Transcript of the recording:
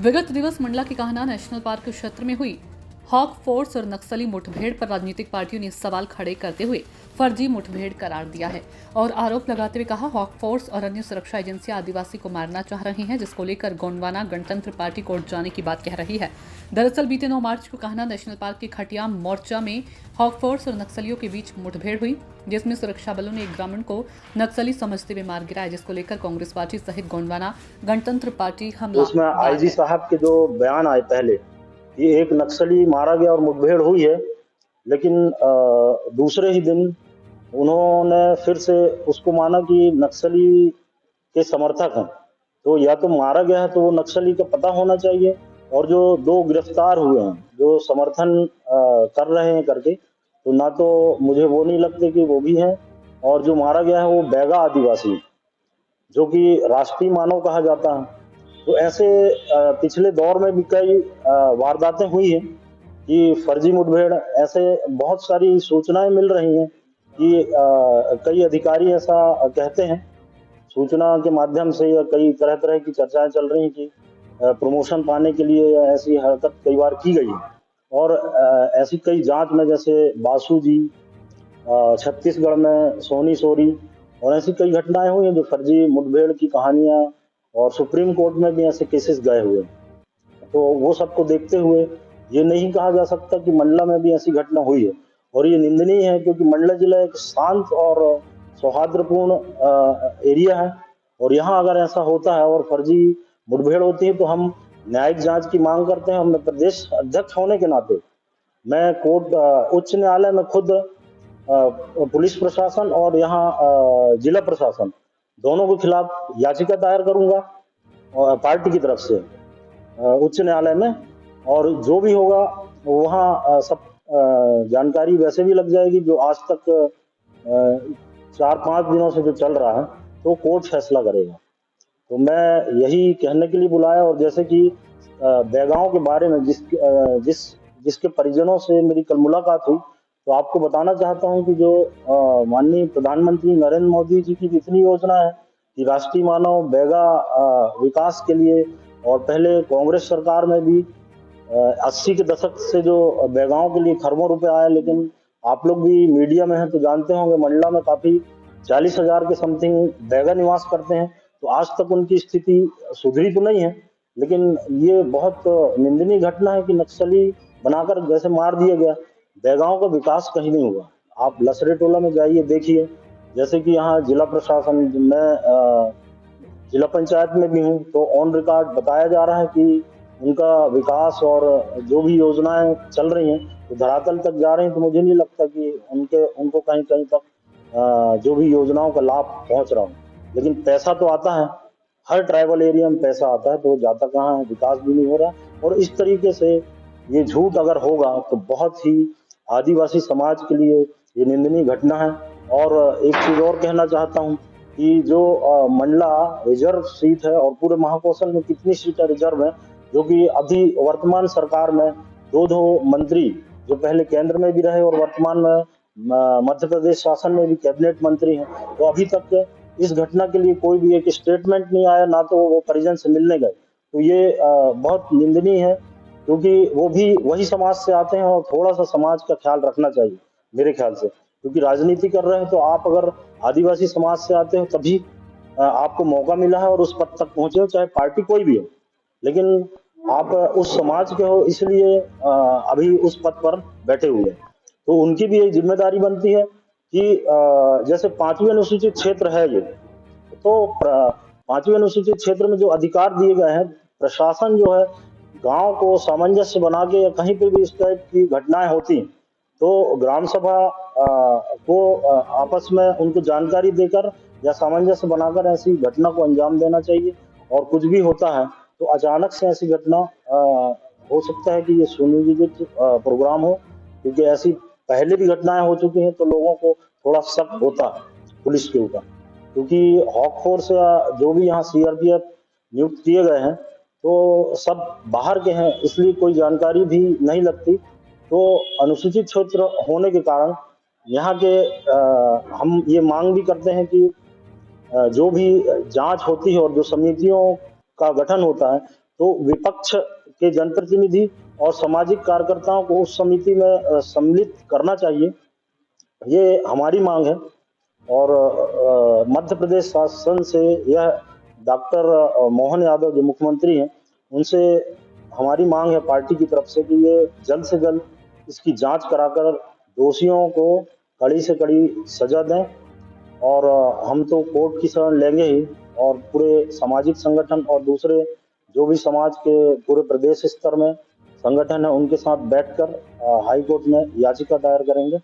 विगत दिवस मंडला के कान्हा नेशनल पार्क क्षेत्र में हुई हॉक फोर्स और नक्सली मुठभेड़ पर राजनीतिक पार्टियों ने सवाल खड़े करते हुए फर्जी मुठभेड़ करार दिया है और आरोप लगाते हुए कहा हॉक फोर्स और अन्य सुरक्षा एजेंसियां आदिवासी को मारना चाह रही हैं, जिसको लेकर गोंडवाना गणतंत्र पार्टी कोर्ट जाने की बात कह रही है। दरअसल बीते 9 मार्च को कान्हा नेशनल पार्क के खटियाम मोर्चा में हॉक फोर्स और नक्सलियों के बीच मुठभेड़ हुई, जिसमें सुरक्षा बलों ने एक ग्रामीण को नक्सली समझते हुए मार गिराया, जिसको लेकर कांग्रेस पार्टी सहित गोंडवाना गणतंत्र पार्टी हमला। उसमें आईजी साहब के जो बयान आए पहले कि एक नक्सली मारा गया और मुठभेड़ हुई है, लेकिन दूसरे ही दिन उन्होंने फिर से उसको माना कि नक्सली के समर्थक हैं। तो या तो मारा गया है तो वो नक्सली का पता होना चाहिए, और जो 2 गिरफ्तार हुए हैं जो समर्थन कर रहे हैं करके, तो ना तो मुझे वो नहीं लगते कि वो भी हैं, और जो मारा गया है वो बैगा आदिवासी जो कि राष्ट्रीय मानव कहा जाता है। तो ऐसे पिछले दौर में भी कई वारदातें हुई हैं कि फर्जी मुठभेड़, ऐसे बहुत सारी सूचनाएं मिल रही हैं कि कई अधिकारी ऐसा कहते हैं सूचना के माध्यम से, या कई तरह तरह की चर्चाएं चल रही हैं कि प्रमोशन पाने के लिए ऐसी हरकत कई बार की गई है। और ऐसी कई जांच में, जैसे बासु जी, छत्तीसगढ़ में सोनी सोरी, और ऐसी कई घटनाएं हुई हैं जो फर्जी मुठभेड़ की कहानियां, और सुप्रीम कोर्ट में भी ऐसे केसेस गए हुए हैं। तो वो सबको देखते हुए ये नहीं कहा जा सकता कि मंडला में भी ऐसी घटना हुई है, और ये निंदनीय है क्योंकि मंडला जिला एक शांत और सौहार्दपूर्ण एरिया है, और यहाँ अगर ऐसा होता है और फर्जी मुठभेड़ होती है तो हम न्यायिक जांच की मांग करते हैं। हम प्रदेश अध्यक्ष होने के नाते मैं कोर्ट उच्च न्यायालय में खुद पुलिस प्रशासन और यहाँ जिला प्रशासन दोनों के खिलाफ याचिका दायर करूंगा और पार्टी की तरफ से उच्च न्यायालय में, और जो भी होगा वहाँ सब जानकारी वैसे भी लग जाएगी जो आज तक 4-5 दिनों से जो चल रहा है, तो कोर्ट फैसला करेगा। तो मैं यही कहने के लिए बुलाया। और जैसे कि बैगाओं के बारे में जिसके परिजनों से मेरी कल मुलाकात हुई, तो आपको बताना चाहता हूं कि जो माननीय प्रधानमंत्री नरेंद्र मोदी जी की इतनी योजना है कि राष्ट्रीय मानव बैगा विकास के लिए, और पहले कांग्रेस सरकार में भी 80 के दशक से जो बैगाओं के लिए खरबों रुपए आए, लेकिन आप लोग भी मीडिया में हैं तो जानते होंगे मंडला में काफी 40,000 के समथिंग बैगा निवास करते हैं। तो आज तक उनकी स्थिति सुधरी तो नहीं है, लेकिन ये बहुत निंदनीय घटना है कि नक्सली बनाकर जैसे मार दिया गया, बैगाओं का विकास कहीं नहीं हुआ। आप लसरे टोला में जाइए, देखिए, जैसे कि यहाँ जिला प्रशासन, मैं जिला पंचायत में भी हूँ, तो ऑन रिकॉर्ड बताया जा रहा है कि उनका विकास और जो भी योजनाएं चल रही हैं तो धरातल तक जा रही हैं। तो मुझे नहीं लगता कि उनको कहीं कहीं तक जो भी योजनाओं का लाभ पहुंच रहा हो, लेकिन पैसा तो आता है, हर ट्राइबल एरिया में पैसा आता है, तो जाता कहाँ है, विकास भी नहीं हो रहा। और इस तरीके से ये झूठ अगर होगा तो बहुत ही आदिवासी समाज के लिए ये निंदनीय घटना है। और एक चीज और कहना चाहता हूँ कि जो मंडला रिजर्व सीट है, और पूरे महाकौशल में कितनी सीटें रिजर्व है, जो कि अभी वर्तमान सरकार में 2 मंत्री जो पहले केंद्र में भी रहे और वर्तमान में मध्य प्रदेश शासन में भी कैबिनेट मंत्री हैं, तो अभी तक इस घटना के लिए कोई भी एक स्टेटमेंट नहीं आया, ना तो वो परिजन से मिलने गए। तो ये बहुत निंदनीय है, क्योंकि वो भी वही समाज से आते हैं और थोड़ा सा समाज का ख्याल रखना चाहिए मेरे ख्याल से, क्योंकि राजनीति कर रहे हैं तो आप अगर आदिवासी समाज से आते हो तभी आपको मौका मिला है और उस पद तक पहुंचे हो, चाहे पार्टी कोई भी हो, लेकिन आप उस समाज के हो, इसलिए अभी उस पद पर बैठे हुए हैं। तो उनकी भी एक जिम्मेदारी बनती है कि जैसे 5वीं अनुसूचित क्षेत्र है ये, तो 5वीं अनुसूचित क्षेत्र में जो अधिकार दिए गए हैं, प्रशासन जो है गांव को सामंजस्य बना के, या कहीं पे भी इस टाइप की घटनाएं होती हैं तो ग्राम सभा को आपस में उनको जानकारी देकर या सामंजस्य बनाकर ऐसी घटना को अंजाम देना चाहिए। और कुछ भी होता है तो अचानक से ऐसी घटना हो सकता है कि ये सुनियोजित प्रोग्राम हो, क्योंकि ऐसी पहले भी घटनाएं हो चुकी हैं, तो लोगों को थोड़ा शक होता है पुलिस के ऊपर, क्योंकि हॉक फोर्स या जो भी यहाँ सीआरपीएफ नियुक्त किए गए हैं तो सब बाहर के हैं, इसलिए कोई जानकारी भी नहीं लगती। तो अनुसूचित क्षेत्र होने के कारण यहाँ के हम ये मांग भी करते हैं कि जो भी जांच होती है और जो समितियों का गठन होता है, तो विपक्ष के जनप्रतिनिधि और सामाजिक कार्यकर्ताओं को उस समिति में सम्मिलित करना चाहिए, ये हमारी मांग है। और मध्य प्रदेश शासन से यह डॉक्टर मोहन यादव जो मुख्यमंत्री हैं, उनसे हमारी मांग है पार्टी की तरफ से कि ये जल्द से जल्द इसकी जांच कराकर दोषियों को कड़ी से कड़ी सजा दें। और हम तो कोर्ट की शरण लेंगे ही, और पूरे सामाजिक संगठन और दूसरे जो भी समाज के पूरे प्रदेश स्तर में संगठन है, उनके साथ बैठकर हाई कोर्ट में याचिका दायर करेंगे।